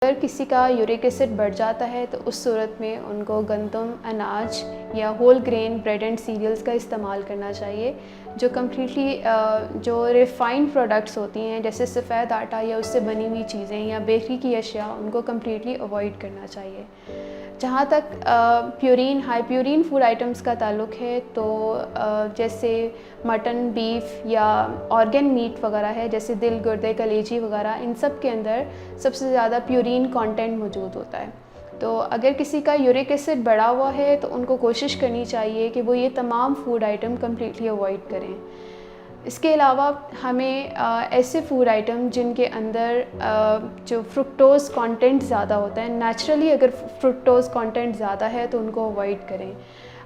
अगर किसी का यूरिक एसिड बढ़ जाता है तो उस सूरत में उनको गंदम, अनाज या whole grain bread and cereals का इस्तेमाल करना चाहिए, जो कम्प्लीटली जो रिफ़ाइंड प्रोडक्ट्स होती हैं जैसे सफ़ेद आटा या उससे बनी हुई चीज़ें या बेकरी की अशिया, उनको कम्प्लीटली अवॉइड करना चाहिए। जहाँ तक purine, high purine food items का ताल्लुक़ है तो जैसे मटन, बीफ या ऑर्गन मीट वगैरह है, जैसे दिल, गुर्दे, कलेजी वगैरह, इन सब के अंदर सबसे ज़्यादा प्यूरीन कंटेंट मौजूद होता है। तो अगर किसी का यूरिक एसिड बढ़ा हुआ है तो उनको कोशिश करनी चाहिए कि वो ये तमाम फूड आइटम कम्प्लीटली अवॉइड करें। इसके अलावा हमें ऐसे फूड आइटम जिनके अंदर जो फ्रुक्टोज़ कंटेंट ज़्यादा होता है, नेचुरली अगर फ्रुक्टोज़ कंटेंट ज़्यादा है तो उनको अवॉइड करें।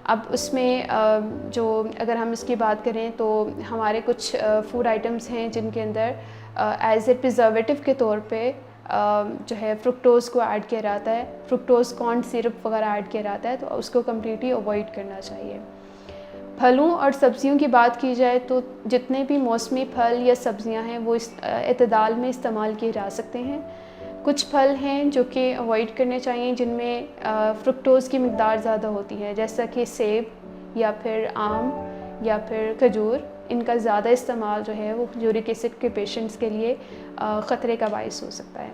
अब उसमें जो अगर हम इसकी बात करें तो हमारे कुछ फूड आइटम्स हैं जिनके अंदर एज़ ए प्रिजर्वेटिव के तौर पे जो है फ्रुक्टोज़ को ऐड किया जाता है, फ्रुक्टोज़ कॉर्न सिरप वगैरह ऐड किया जाता है, तो उसको कम्प्लीटली अवॉइड करना चाहिए। फलों और सब्ज़ियों की बात की जाए तो जितने भी मौसमी फल या सब्ज़ियां हैं वो इस एतदाल में इस्तेमाल किए जा सकते हैं। कुछ फल हैं जो कि अवॉइड करने चाहिए जिनमें फ्रुक्टोज़ की मिक़दार ज़्यादा होती है, जैसा कि सेब या फिर आम या फिर खजूर। इनका ज़्यादा इस्तेमाल जो है वो यूरिक एसिड के पेशेंट्स के लिए ख़तरे का बाइस हो सकता है।